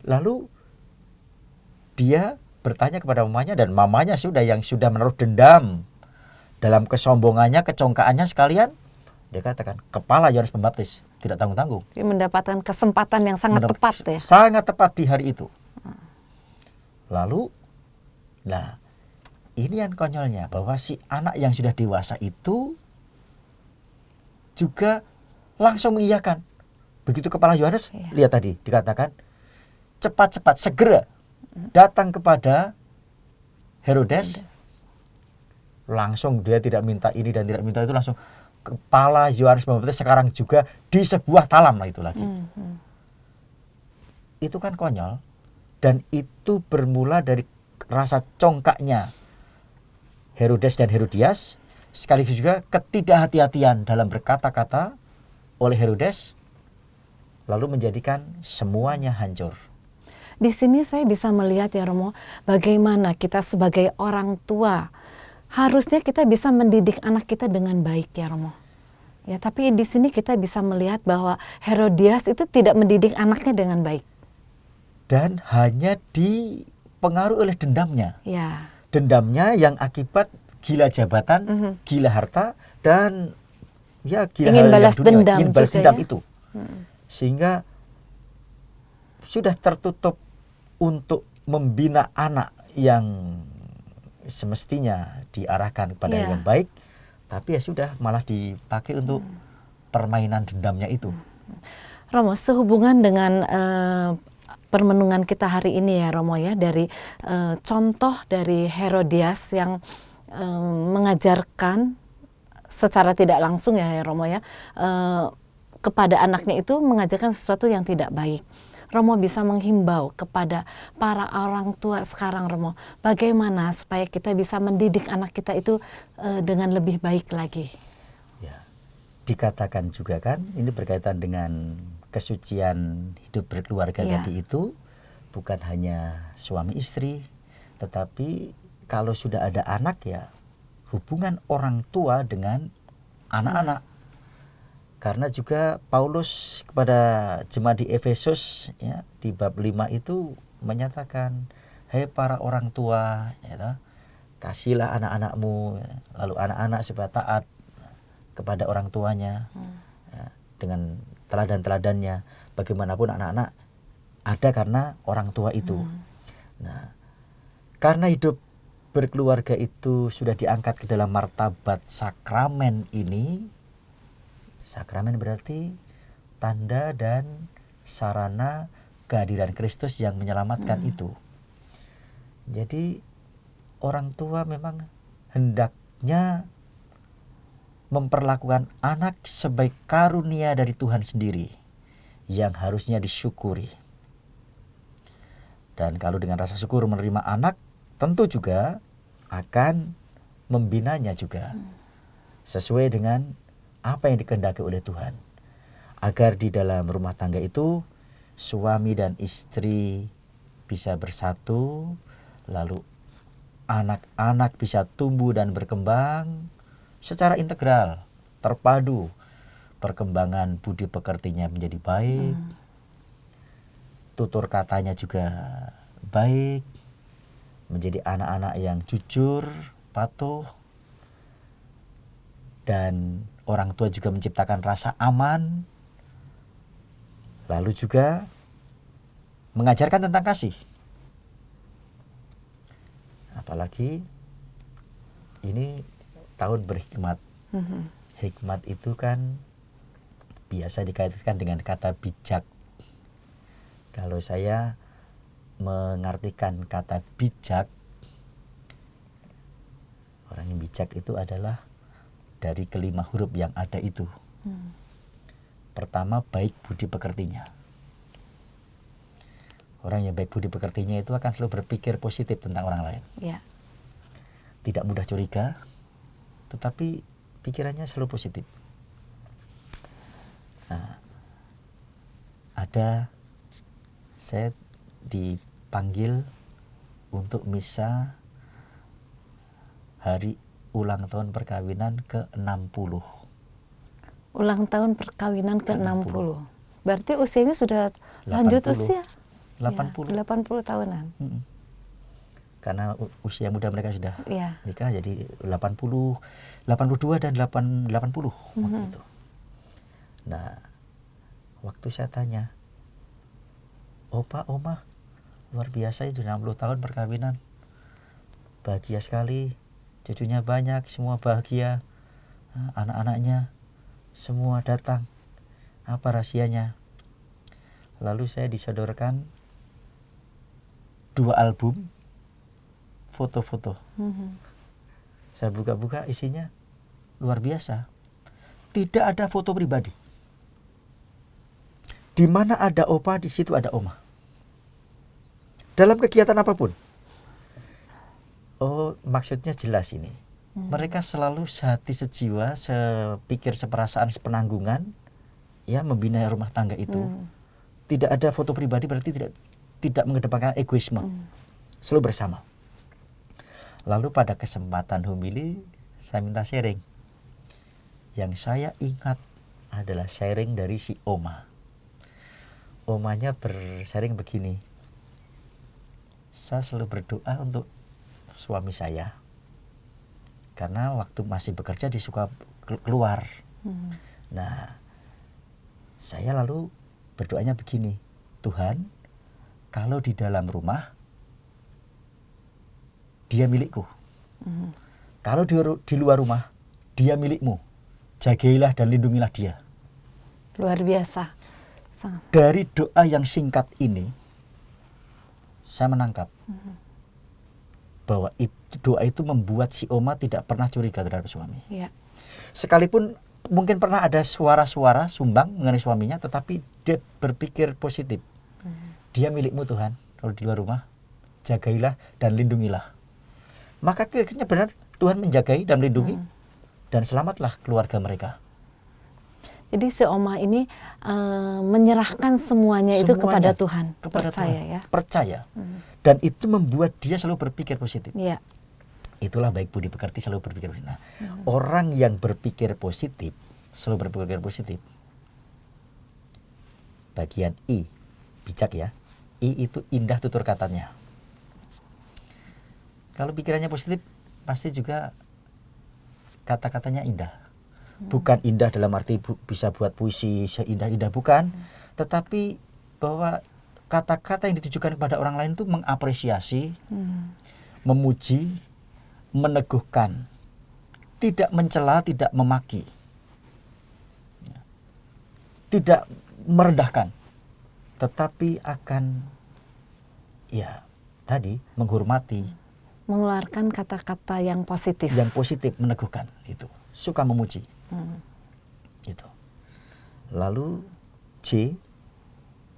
lalu dia bertanya kepada mamanya, dan mamanya yang sudah menaruh dendam dalam kesombongannya, kecongkaannya sekalian, dia katakan, kepala Yohanes Pembaptis, tidak tanggung-tanggung. Dia mendapatkan kesempatan yang sangat tepat ya. Sangat tepat di hari itu. Lalu, nah ini yang konyolnya, bahwa si anak yang sudah dewasa itu juga langsung mengiyakan. Begitu kepala Yohanes, lihat tadi dikatakan, cepat-cepat segera datang kepada Herodes. Langsung dia tidak minta ini dan tidak minta itu, langsung kepala Yohanes Pembaptis sekarang juga di sebuah talam lah itu lagi. Itu kan konyol, dan itu bermula dari rasa congkaknya Herodes dan Herodias, sekaligus juga ketidakhati-hatian dalam berkata-kata oleh Herodes, lalu menjadikan semuanya hancur. Di sini saya bisa melihat ya Romo, bagaimana kita sebagai orang tua harusnya kita bisa mendidik anak kita dengan baik ya Romo. Ya, tapi di sini kita bisa melihat bahwa Herodias itu tidak mendidik anaknya dengan baik. Dan hanya dipengaruhi oleh dendamnya. Ya. Dendamnya yang akibat gila jabatan, gila harta, dan ya gila ingin hal balas yang dunia, dendam, ingin balas juga, dendam ya? itu. Sehingga sudah tertutup untuk membina anak yang semestinya diarahkan kepada yang baik, tapi ya sudah malah dipakai untuk permainan dendamnya itu. Romo, sehubungan dengan permenungan kita hari ini ya Romo ya, dari contoh dari Herodias yang mengajarkan secara tidak langsung ya Romo ya, kepada anaknya itu mengajarkan sesuatu yang tidak baik. Romo bisa menghimbau kepada para orang tua sekarang Romo, bagaimana supaya kita bisa mendidik anak kita itu dengan lebih baik lagi. Ya, dikatakan juga kan, ini berkaitan dengan kesucian hidup berkeluarga tadi itu, bukan hanya suami istri, tetapi kalau sudah ada anak ya, hubungan orang tua dengan anak-anak. Karena juga Paulus kepada jemaat di Efesus ya, di bab 5 itu menyatakan, hei para orang tua, ya, kasihlah anak-anakmu, lalu anak-anak supaya taat kepada orang tuanya, ya, dengan teladan-teladannya. Bagaimanapun anak-anak ada karena orang tua itu. Nah, karena hidup berkeluarga itu sudah diangkat ke dalam martabat sakramen ini. Sakramen berarti tanda dan sarana kehadiran Kristus yang menyelamatkan itu. Jadi orang tua memang hendaknya memperlakukan anak sebagai karunia dari Tuhan sendiri. yang harusnya disyukuri. Dan kalau dengan rasa syukur menerima anak, tentu juga akan membinanya juga sesuai dengan apa yang dikehendaki oleh Tuhan, agar di dalam rumah tangga itu suami dan istri bisa bersatu, lalu anak-anak bisa tumbuh dan berkembang secara integral, terpadu, perkembangan budi pekertinya menjadi baik, tutur katanya juga baik, menjadi anak-anak yang jujur, patuh, dan orang tua juga menciptakan rasa aman, lalu juga mengajarkan tentang kasih. Apalagi ini tahun berhikmat. Hikmat itu kan biasa dikaitkan dengan kata bijak. Kalau saya mengartikan kata bijak, orang yang bijak itu adalah dari kelima huruf yang ada itu. Pertama, baik budi pekertinya. Orang yang baik budi pekertinya itu akan selalu berpikir positif tentang orang lain. Ya. Tidak mudah curiga, tetapi pikirannya selalu positif. Nah, saya dipanggil untuk misa hari ulang tahun perkawinan ke-60. Ulang tahun perkawinan ke-60. Berarti usianya sudah lanjut 80. usia? 80. Ya, 80 tahunan. Karena usia muda mereka sudah Ya. nikah, jadi 80, 82 dan 80 waktu itu. Nah, waktu saya tanya, Opa, Oma, luar biasa itu 60 tahun perkawinan. Bahagia sekali, cucunya banyak, semua bahagia. Anak-anaknya semua datang. Apa rahasianya? Lalu saya disodorkan 2 album foto-foto. Saya buka-buka, isinya luar biasa. Tidak ada foto pribadi. Di mana ada opa, di situ ada oma. Dalam kegiatan apapun. Oh, maksudnya jelas ini. Mereka selalu sehati sejiwa, sepikir, seperasaan, sepenanggungan, ya, membina rumah tangga itu. Tidak ada foto pribadi, berarti tidak mengedepankan egoisme. Selalu bersama. Lalu pada kesempatan homili, saya minta sharing. Yang saya ingat adalah sharing dari si oma. Omanya bersharing begini. Saya selalu berdoa untuk suami saya. Karena waktu masih bekerja dia suka keluar. Nah, saya lalu berdoanya begini. Tuhan, kalau di dalam rumah, dia milikku. Kalau di luar rumah, dia milikmu. Jagailah dan lindungilah dia. Luar biasa. Sangat. Dari doa yang singkat ini, saya menangkap bahwa doa itu membuat si oma tidak pernah curiga terhadap suami. Ya. Sekalipun mungkin pernah ada suara-suara sumbang mengenai suaminya, tetapi dia berpikir positif. Dia milikmu Tuhan, kalau di luar rumah, jagailah dan lindungilah. Maka akhirnya benar Tuhan menjagai dan melindungi, dan selamatlah keluarga mereka. Jadi si oma ini menyerahkan semuanya itu kepada Tuhan. Kepada percaya Tuhan. Ya. Percaya. Dan itu membuat dia selalu berpikir positif. Ya. Itulah baik budi pekerti, selalu berpikir positif. Nah, orang yang berpikir positif, selalu berpikir positif. Bagian I, bijak ya. I itu indah tutur katanya. Kalau pikirannya positif, pasti juga kata-katanya indah. Bukan indah dalam arti bisa buat puisi seindah-indah, bukan. Tetapi bahwa kata-kata yang ditujukan kepada orang lain itu mengapresiasi, memuji, meneguhkan. Tidak mencela, tidak memaki. Tidak merendahkan. Tetapi akan, ya tadi, menghormati. Mengeluarkan kata-kata yang positif. Yang positif, meneguhkan. Itu. Suka memuji. Gitu. Lalu C,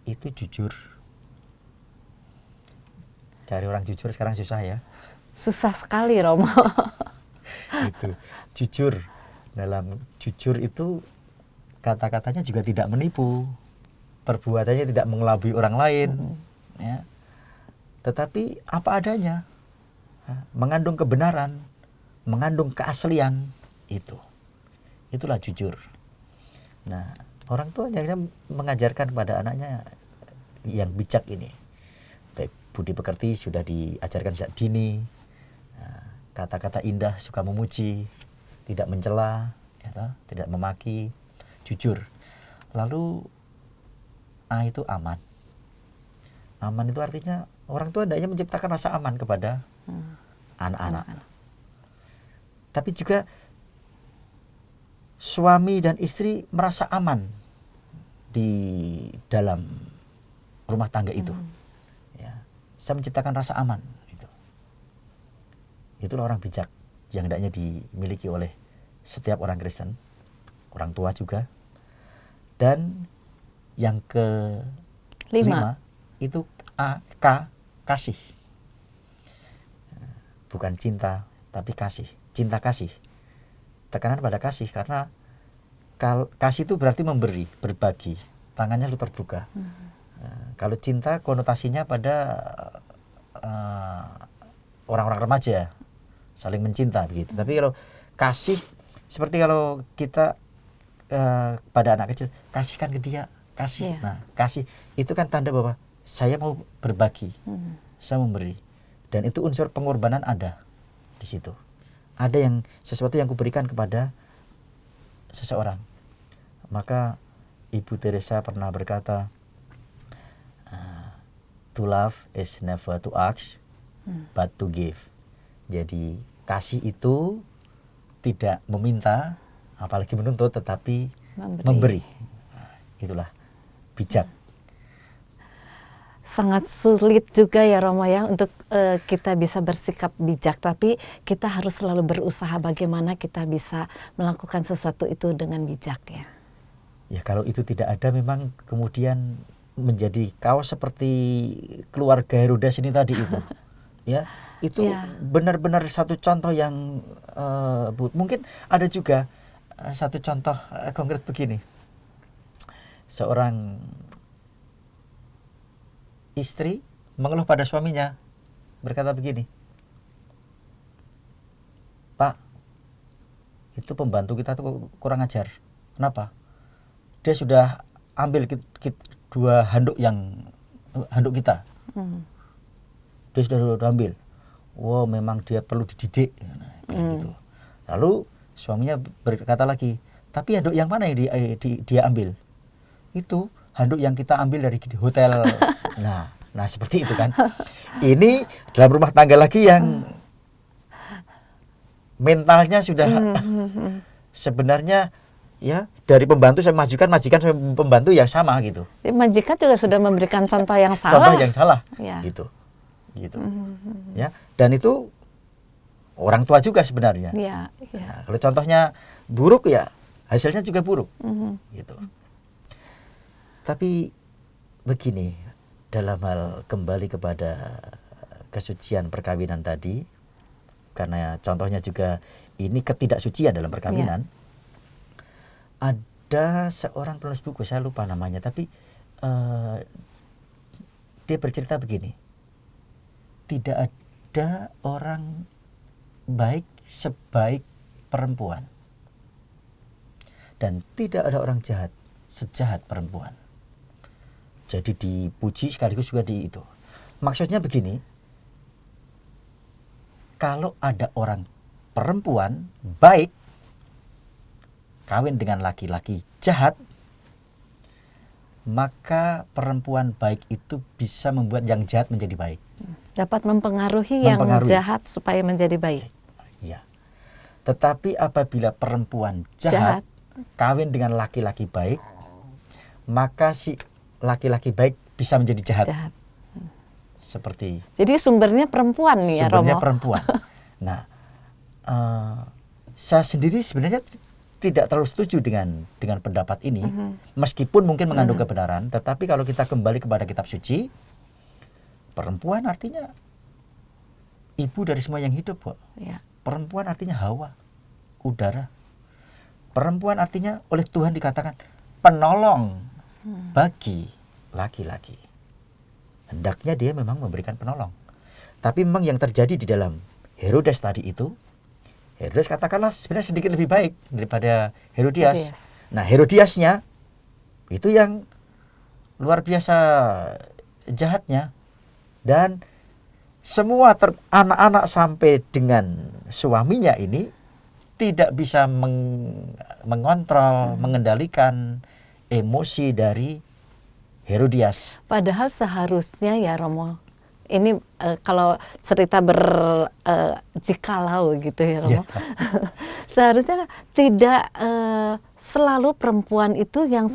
itu jujur. Cari orang jujur sekarang susah ya. Susah sekali Romo. Itu jujur. Dalam jujur itu kata-katanya juga tidak menipu, perbuatannya tidak mengelabui orang lain, ya. Tetapi apa adanya, mengandung kebenaran, mengandung keaslian, itulah jujur. Nah, orang tua akhirnya mengajarkan pada anaknya yang bijak ini. Baik budi pekerti sudah diajarkan sejak dini, kata-kata indah, suka memuji, tidak mencela, ya, tidak memaki, jujur. Lalu itu aman. Aman itu artinya orang tua hendaknya menciptakan rasa aman kepada anak-anak. Tapi juga suami dan istri merasa aman di dalam rumah tangga itu. Ya, bisa menciptakan rasa aman. Itulah orang bijak yang hendaknya dimiliki oleh setiap orang Kristen, orang tua juga. Dan yang kelima itu kasih. Bukan cinta, tapi kasih. Cinta kasih. Tekanan pada kasih, karena kasih itu berarti memberi, berbagi. Tangannya lu terbuka. Kalau cinta konotasinya pada orang-orang remaja, saling mencinta begitu. Tapi kalau kasih, seperti kalau kita pada anak kecil, kasihkan ke dia, kasih. Nah, kasih itu kan tanda bahwa saya mau berbagi, saya memberi. Dan itu unsur pengorbanan ada di situ. Ada yang sesuatu yang kuberikan kepada seseorang. Maka Ibu Teresa pernah berkata, to love is never to ask, but to give. Jadi kasih itu tidak meminta, apalagi menuntut, tetapi memberi. Nah, itulah bijak. Sangat sulit juga ya Romo ya untuk kita bisa bersikap bijak, tapi kita harus selalu berusaha bagaimana kita bisa melakukan sesuatu itu dengan bijak ya. Ya kalau itu tidak ada, memang kemudian menjadi kaos seperti keluarga Herodes ini tadi itu. Ya, itu benar-benar satu contoh yang mungkin ada juga satu contoh konkret begini. Seorang istri mengeluh pada suaminya, berkata begini, Pak, itu pembantu kita tuh kurang ajar. Kenapa? Dia sudah ambil 2 handuk kita. Dia sudah ambil. Wow, memang dia perlu dididik. Gitu. Lalu suaminya berkata lagi, tapi handuk yang mana yang dia ambil? Itu handuk yang kita ambil dari hotel. Nah seperti itu kan. Ini dalam rumah tangga lagi yang mentalnya sudah sebenarnya ya dari pembantu saya majikan sampai pembantu yang sama gitu. Majikan juga sudah memberikan contoh yang salah. Contoh yang salah, ya. gitu. Ya, dan itu orang tua juga sebenarnya. Ya. Nah, kalau contohnya buruk ya hasilnya juga buruk, gitu. Tapi begini, dalam hal kembali kepada kesucian perkawinan tadi, karena contohnya juga ini ketidaksucian dalam perkawinan. Ada seorang penulis buku, saya lupa namanya, tapi dia bercerita begini, tidak ada orang baik sebaik perempuan, dan tidak ada orang jahat sejahat perempuan. Jadi dipuji sekaligus juga di itu. Maksudnya begini, kalau ada orang perempuan baik kawin dengan laki-laki jahat, maka perempuan baik itu bisa membuat yang jahat menjadi baik. Dapat mempengaruhi yang jahat supaya menjadi baik. Ya. Tetapi apabila perempuan jahat kawin dengan laki-laki baik, maka si laki-laki baik bisa menjadi jahat. Seperti. Jadi sumbernya perempuan nih ya Romo. Sumbernya perempuan. Nah, saya sendiri sebenarnya tidak terlalu setuju dengan pendapat ini, meskipun mungkin mengandung kebenaran, tetapi kalau kita kembali kepada kitab suci, perempuan artinya ibu dari semua yang hidup, kok. Ya. Perempuan artinya Hawa, udara. Perempuan artinya oleh Tuhan dikatakan penolong bagi laki-laki. Hendaknya dia memang memberikan penolong. Tapi memang yang terjadi di dalam Herodes tadi itu, Herodes katakanlah sebenarnya sedikit lebih baik daripada Herodias. Nah, Herodiasnya itu yang luar biasa jahatnya. Dan semua anak-anak sampai dengan suaminya ini tidak bisa mengontrol, mengendalikan emosi dari Herodias. Padahal seharusnya ya Romo, ini kalau cerita jikalau gitu ya Romo, seharusnya tidak selalu perempuan itu yang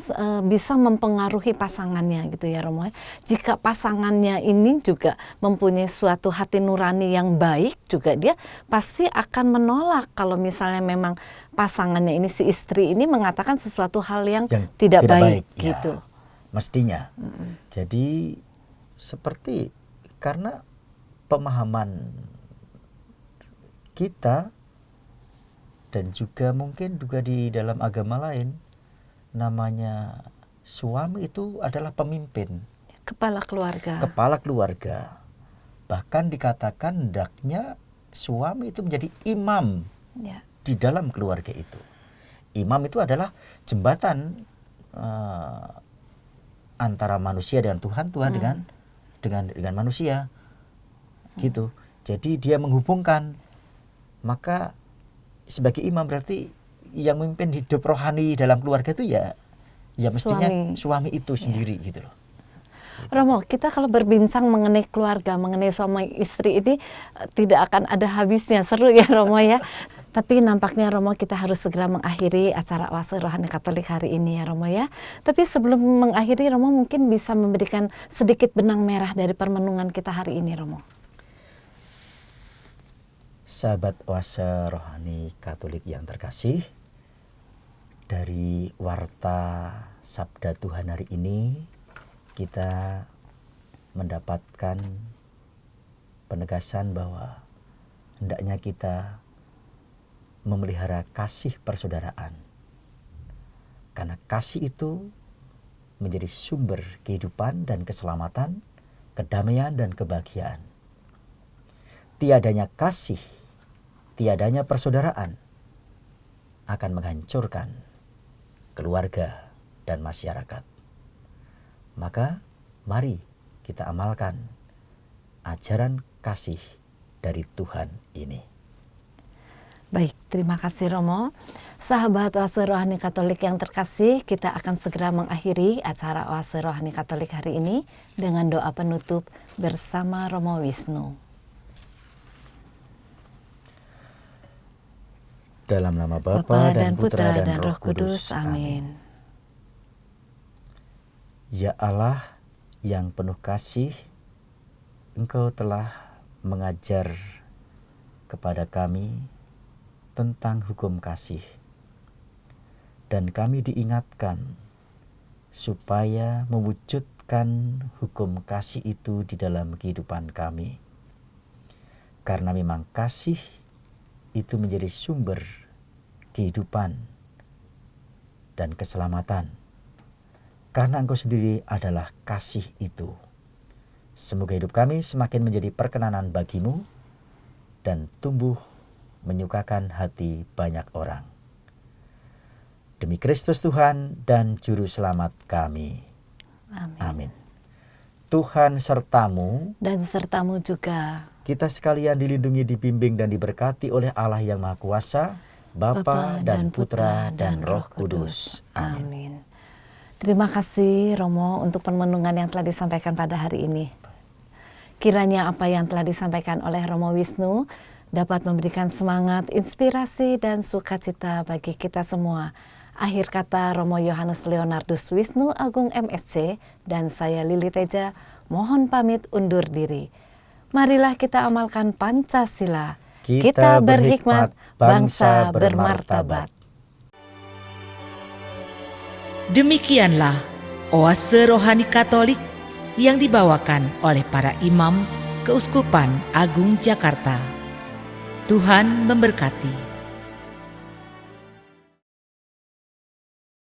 bisa mempengaruhi pasangannya gitu ya Romo. Jika pasangannya ini juga mempunyai suatu hati nurani yang baik, juga dia pasti akan menolak kalau misalnya memang pasangannya ini, si istri ini mengatakan sesuatu hal yang tidak baik gitu. Ya, mestinya. Jadi seperti karena pemahaman kita dan juga mungkin juga di dalam agama lain, namanya suami itu adalah pemimpin, kepala keluarga. Kepala keluarga. Bahkan dikatakan hendaknya suami itu menjadi imam di dalam keluarga itu. Imam itu adalah jembatan antara manusia dengan Tuhan, Tuhan dengan manusia, gitu. Jadi dia menghubungkan. Maka sebagai imam berarti yang memimpin hidup rohani dalam keluarga itu ya mestinya suami itu sendiri, gitu loh. Romo, kita kalau berbincang mengenai keluarga, mengenai suami istri ini tidak akan ada habisnya, seru ya Romo ya. Tapi nampaknya Romo kita harus segera mengakhiri acara Oase Rohani Katolik hari ini ya Romo ya. Tapi sebelum mengakhiri, Romo mungkin bisa memberikan sedikit benang merah dari permenungan kita hari ini Romo. Sahabat Oase Rohani Katolik yang terkasih, dari warta Sabda Tuhan hari ini kita mendapatkan penegasan bahwa hendaknya kita memelihara kasih persaudaraan. Karena kasih itu menjadi sumber kehidupan dan keselamatan, kedamaian dan kebahagiaan. Tiadanya kasih, tiadanya persaudaraan akan menghancurkan keluarga dan masyarakat. Maka mari kita amalkan ajaran kasih dari Tuhan ini. Baik, terima kasih Romo. Sahabat Oase Rohani Katolik yang terkasih, kita akan segera mengakhiri acara Oase Rohani Katolik hari ini dengan doa penutup bersama Romo Wisnu. Dalam nama Bapa dan Putra dan Roh Kudus. Amin. Ya Allah yang penuh kasih, Engkau telah mengajar kepada kami tentang hukum kasih. Dan kami diingatkan supaya mewujudkan hukum kasih itu di dalam kehidupan kami. Karena memang kasih itu menjadi sumber kehidupan dan keselamatan. Karena Engkau sendiri adalah kasih itu. Semoga hidup kami semakin menjadi perkenanan bagi-Mu dan tumbuh menyukakan hati banyak orang. Demi Kristus Tuhan dan Juru Selamat kami. Amin. Amin. Tuhan sertamu dan sertamu juga. Kita sekalian dilindungi, dibimbing dan diberkati oleh Allah yang Maha Kuasa, Bapa dan Putra dan Roh Kudus. Amin. Terima kasih Romo untuk permenungan yang telah disampaikan pada hari ini. Kiranya apa yang telah disampaikan oleh Romo Wisnu dapat memberikan semangat, inspirasi, dan sukacita bagi kita semua. Akhir kata Romo Yohanes Leonardus Wisnu Agung MSc dan saya Lili Teja mohon pamit undur diri. Marilah kita amalkan Pancasila. Kita berhikmat, bangsa bermartabat. Demikianlah oase rohani Katolik yang dibawakan oleh para imam Keuskupan Agung Jakarta. Tuhan memberkati.